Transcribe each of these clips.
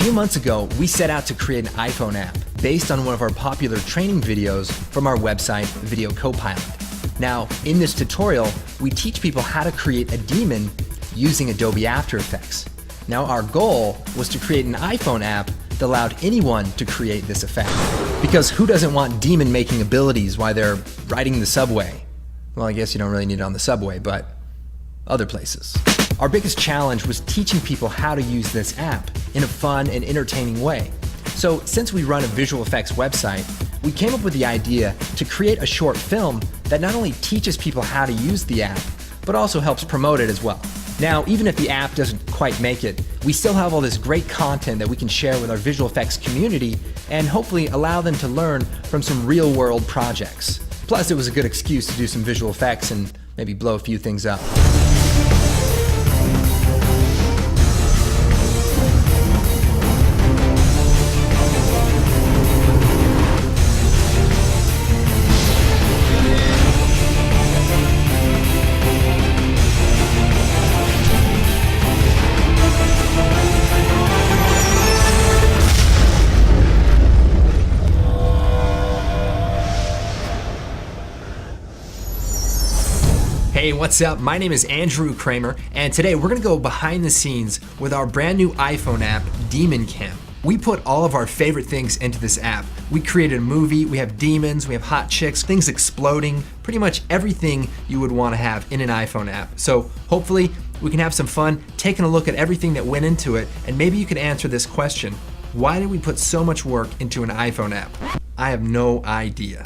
few months ago, we set out to create an iPhone app based on one of our popular training videos from our website, Video Copilot. Now, in this tutorial, we teach people how to create a demon using Adobe After Effects. Now, our goal was to create an iPhone app that allowed anyone to create this effect. Because who doesn't want demon-making abilities while they're riding the subway? Well, I guess you don't really need it on the subway, but other places. Our biggest challenge was teaching people how to use this app in a fun and entertaining way. So since we run a visual effects website, we came up with the idea to create a short film that not only teaches people how to use the app, but also helps promote it as well. Now, even if the app doesn't quite make it, we still have all this great content that we can share with our visual effects community and hopefully allow them to learn from some real-world projects. Plus, it was a good excuse to do some visual effects and maybe blow a few things up. Hey, what's up? My name is Andrew Kramer, and today we're gonna go behind the scenes with our brand new iPhone app, Demon Cam. We put all of our favorite things into this app. We created a movie, we have demons, we have hot chicks, things exploding, pretty much everything you would wanna have in an iPhone app. So hopefully we can have some fun taking a look at everything that went into it, and maybe you can answer this question. Why did we put so much work into an iPhone app? I have no idea.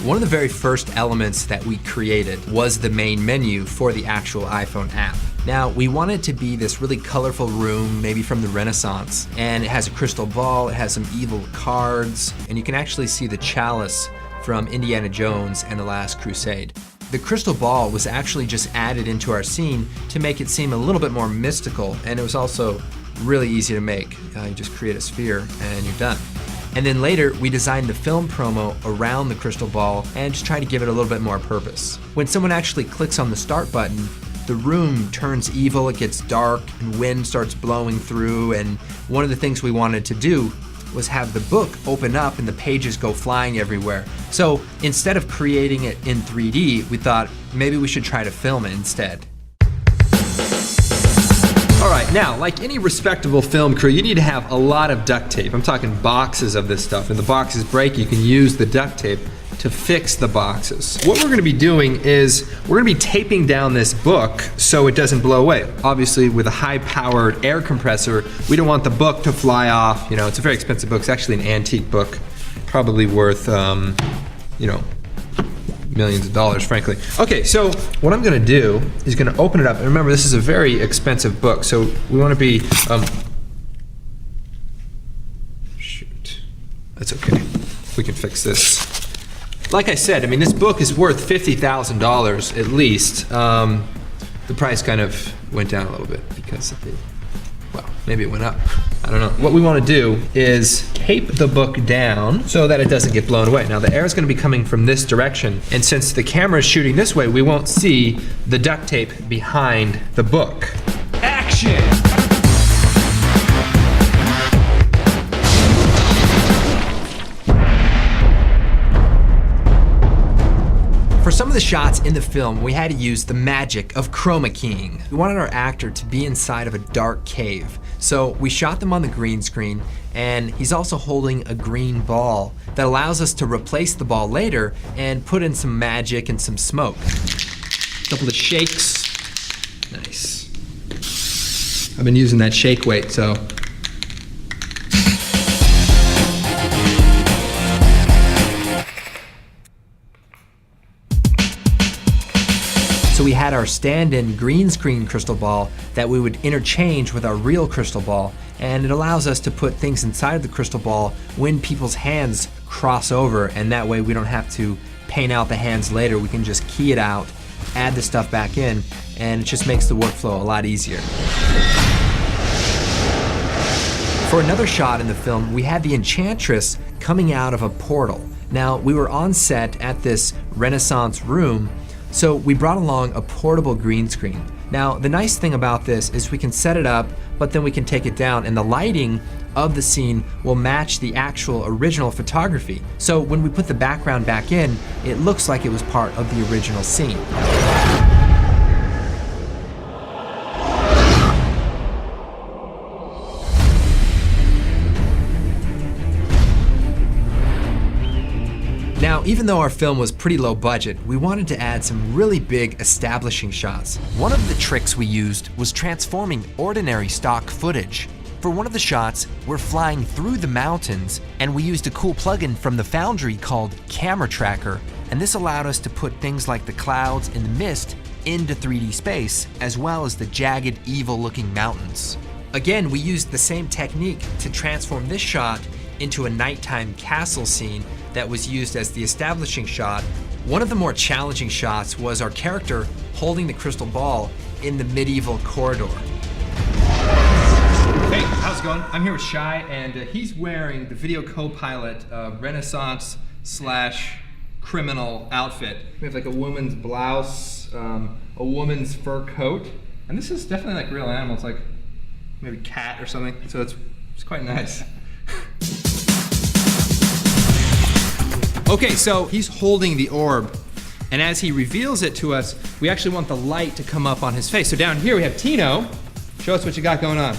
One of the very first elements that we created was the main menu for the actual iPhone app. Now, we want it to be this really colorful room, maybe from the Renaissance, and it has a crystal ball, it has some evil cards, and you can actually see the chalice from Indiana Jones and the Last Crusade. The crystal ball was actually just added into our scene to make it seem a little bit more mystical, and it was also really easy to make. You just create a sphere and you're done. And then later, we designed the film promo around the crystal ball and just try to give it a little bit more purpose. When someone actually clicks on the start button, the room turns evil, it gets dark, and wind starts blowing through, and one of the things we wanted to do was have the book open up and the pages go flying everywhere. So instead of creating it in 3D, we thought maybe we should try to film it instead. All right, now, like any respectable film crew, you need to have a lot of duct tape. I'm talking boxes of this stuff. If the boxes break, you can use the duct tape to fix the boxes. What we're gonna be doing is we're gonna be taping down this book so it doesn't blow away. Obviously, with a high-powered air compressor, we don't want the book to fly off. You know, it's a very expensive book. It's actually an antique book, probably worth, you know, millions of dollars, frankly. Okay, so what I'm gonna do is gonna open it up, and remember, this is a very expensive book, so we wanna be, shoot, that's okay, we can fix this. Like I said, I mean, this book is worth $50,000 at least. The price kind of went down a little bit because of the, well, maybe it went up. I don't know. What we want to do is tape the book down so that it doesn't get blown away. Now the air is going to be coming from this direction, and since the camera is shooting this way, we won't see the duct tape behind the book. Action! For some of the shots in the film, we had to use the magic of chroma keying. We wanted our actor to be inside of a dark cave. So we shot them on the green screen, and he's also holding a green ball that allows us to replace the ball later and put in some magic and some smoke. A couple of shakes. Nice. I've been using that shake weight, so. So we had our stand-in green screen crystal ball that we would interchange with our real crystal ball, and it allows us to put things inside of the crystal ball when people's hands cross over, and that way we don't have to paint out the hands later. We can just key it out, add the stuff back in, and it just makes the workflow a lot easier. For another shot in the film, we had the Enchantress coming out of a portal. Now, we were on set at this Renaissance room, so we brought along a portable green screen. Now, the nice thing about this is we can set it up, but then we can take it down, and the lighting of the scene will match the actual original photography. So when we put the background back in, it looks like it was part of the original scene. Now, even though our film was pretty low budget, we wanted to add some really big establishing shots. One of the tricks we used was transforming ordinary stock footage. For one of the shots, we're flying through the mountains, and we used a cool plugin from the Foundry called Camera Tracker, and this allowed us to put things like the clouds and the mist into 3D space, as well as the jagged, evil-looking mountains. Again, we used the same technique to transform this shot into a nighttime castle scene that was used as the establishing shot. One of the more challenging shots was our character holding the crystal ball in the medieval corridor. Hey, how's it going? I'm here with Shai, and he's wearing the Video Copilot Renaissance / criminal outfit. We have like a woman's blouse, a woman's fur coat, and this is definitely like real animals, like maybe cat or something, so it's quite nice. Okay, so he's holding the orb, and as he reveals it to us, we actually want the light to come up on his face. So down here we have Tino. Show us what you got going on.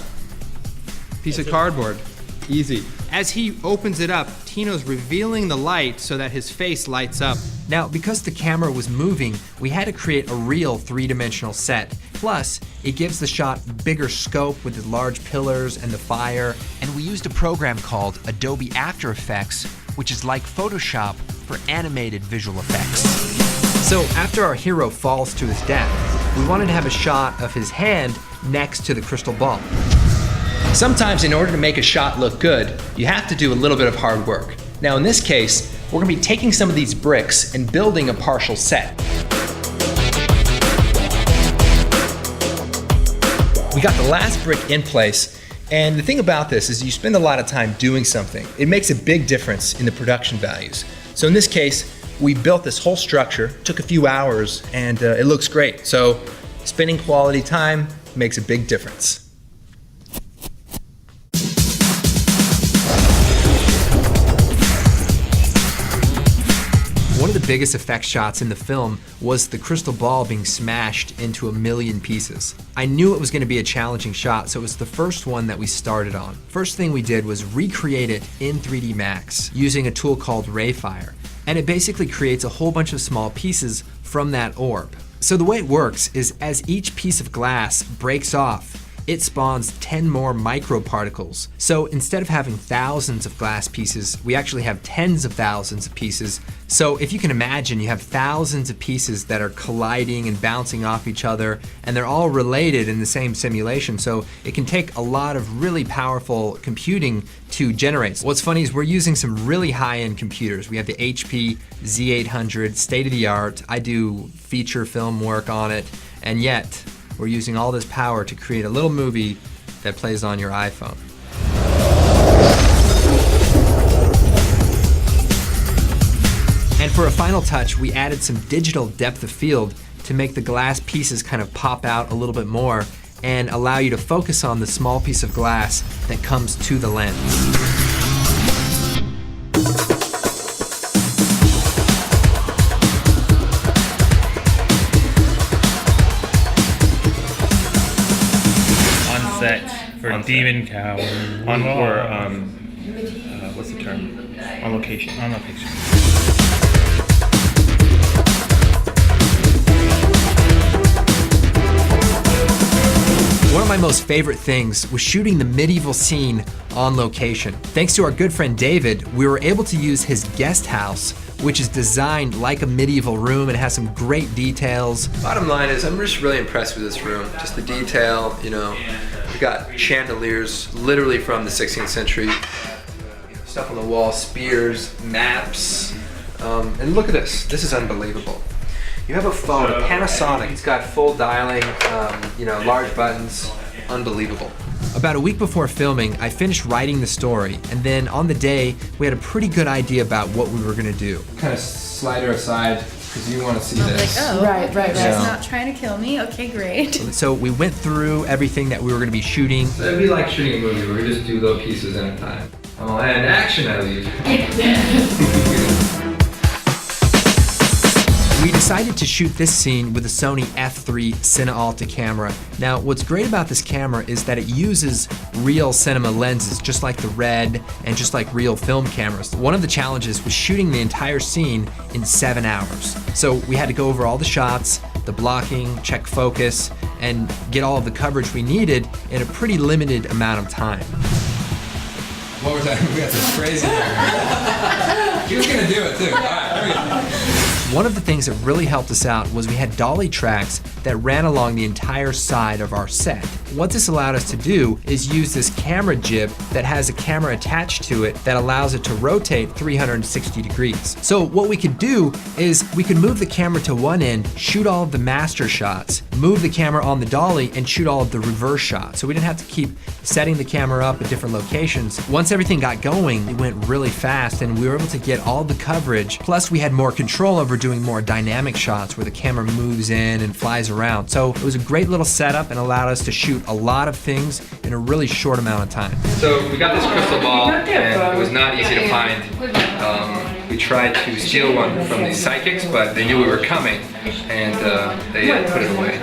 Piece of cardboard. Easy. As he opens it up, Tino's revealing the light so that his face lights up. Now, because the camera was moving, we had to create a real three-dimensional set. Plus, it gives the shot bigger scope with the large pillars and the fire. And we used a program called Adobe After Effects, which is like Photoshop for animated visual effects. So after our hero falls to his death, we wanted to have a shot of his hand next to the crystal ball. Sometimes in order to make a shot look good, you have to do a little bit of hard work. Now in this case, we're gonna be taking some of these bricks and building a partial set. We got the last brick in place, and the thing about this is you spend a lot of time doing something. It makes a big difference in the production values. So in this case, we built this whole structure, took a few hours, and it looks great. So spending quality time makes a big difference. One of the biggest effect shots in the film was the crystal ball being smashed into a million pieces. I knew it was going to be a challenging shot, so it was the first one that we started on. First thing we did was recreate it in 3D Max using a tool called Rayfire, and it basically creates a whole bunch of small pieces from that orb. So the way it works is as each piece of glass breaks off, it spawns 10 more microparticles. So instead of having thousands of glass pieces, we actually have tens of thousands of pieces. So if you can imagine, you have thousands of pieces that are colliding and bouncing off each other, and they're all related in the same simulation. So it can take a lot of really powerful computing to generate. What's funny is we're using some really high-end computers. We have the HP Z800, state-of-the-art. I do feature film work on it, and yet we're using all this power to create a little movie that plays on your iPhone. And for a final touch, we added some digital depth of field to make the glass pieces kind of pop out a little bit more and allow you to focus on the small piece of glass that comes to the lens. For Demon Cow, what's the term? On location. On location. One of my most favorite things was shooting the medieval scene on location. Thanks to our good friend David, we were able to use his guest house, which is designed like a medieval room and has some great details. Bottom line is, I'm just really impressed with this room. Just the detail, you know. We've got chandeliers literally from the 16th century. Stuff on the wall, spears, maps. And look at this. This is unbelievable. You have a phone, a Panasonic. It's got full dialing, large buttons. Unbelievable. About a week before filming, I finished writing the story, and then on the day, we had a pretty good idea about what we were gonna do. Kind of slide her aside because you want to see I was this. like, oh, Right, okay, right, she's right. not trying to kill me. Okay, great. So we went through everything that we were going to be shooting. So it'd be like shooting a movie where we just do little pieces at a time. Oh, and action, I believe. We decided to shoot this scene with a Sony f3 Cine Alta camera. Now, what's great about this camera is that it uses real cinema lenses, just like the Red and just like real film cameras. One of the challenges was shooting the entire scene in 7 hours. So we had to go over all the shots, the blocking, check focus, and get all of the coverage we needed in a pretty limited amount of time. What was that? We got this crazy guy. He was gonna do it too. All right, there we go. One of the things that really helped us out was we had dolly tracks that ran along the entire side of our set. What this allowed us to do is use this camera jib that has a camera attached to it that allows it to rotate 360 degrees. So what we could do is we could move the camera to one end, shoot all of the master shots, move the camera on the dolly, and shoot all of the reverse shots. So we didn't have to keep setting the camera up at different locations. Once everything got going, it went really fast and we were able to get all the coverage. Plus we had more control over doing more dynamic shots where the camera moves in and flies around. So it was a great little setup and allowed us to shoot a lot of things in a really short amount of time. So we got this crystal ball, and it was not easy to find. We tried to steal one from these psychics, but they knew we were coming, and they put it away.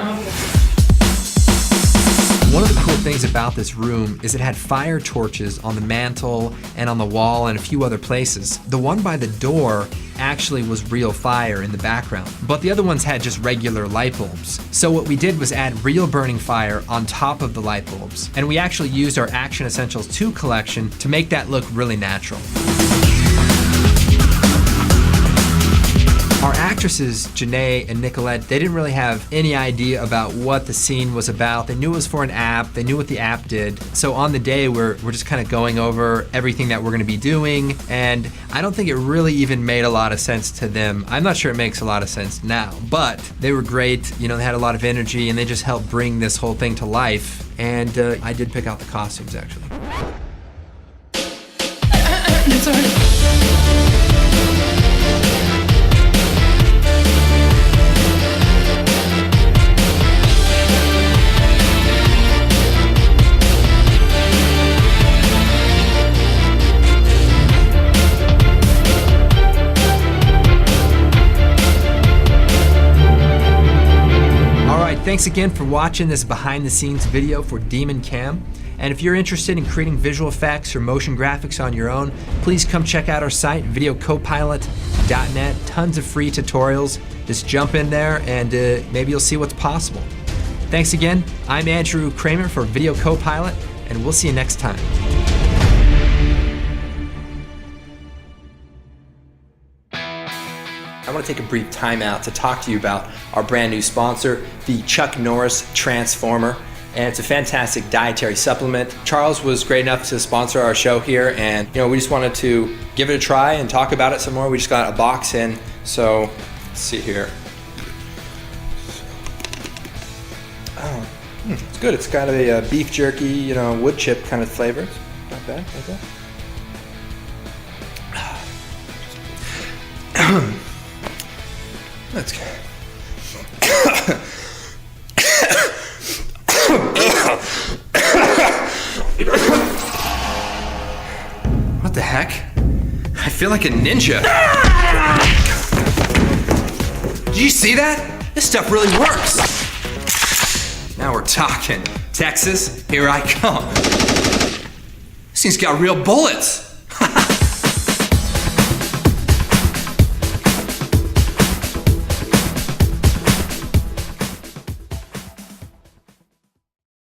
One of the cool things about this room is it had fire torches on the mantle and on the wall and a few other places. The one by the door actually was real fire in the background, but the other ones had just regular light bulbs. So what we did was add real burning fire on top of the light bulbs, and we actually used our Action Essentials 2 collection to make that look really natural. Our actresses, Janae and Nicolette, they didn't really have any idea about what the scene was about. They knew it was for an app, they knew what the app did. So on the day, we're just kind of going over everything that we're gonna be doing, and I don't think it really even made a lot of sense to them. I'm not sure it makes a lot of sense now, but they were great. You know, they had a lot of energy, and they just helped bring this whole thing to life. And I did pick out the costumes, actually. Thanks again for watching this behind the scenes video for Demon Cam. And if you're interested in creating visual effects or motion graphics on your own, please come check out our site, videocopilot.net. Tons of free tutorials. Just jump in there and maybe you'll see what's possible. Thanks again. I'm Andrew Kramer for Video Copilot, and we'll see you next time. I want to take a brief time out to talk to you about our brand new sponsor, the Chuck Norris Transformer. And it's a fantastic dietary supplement. Charles was great enough to sponsor our show here, and we just wanted to give it a try and talk about it some more. We just got a box in, so let's see here. Oh, it's good. It's got a beef jerky, wood chip kind of flavor. Not bad, not bad. That's good. What the heck? I feel like a ninja. Did you see that? This stuff really works. Now we're talking. Texas, here I come. This thing's got real bullets.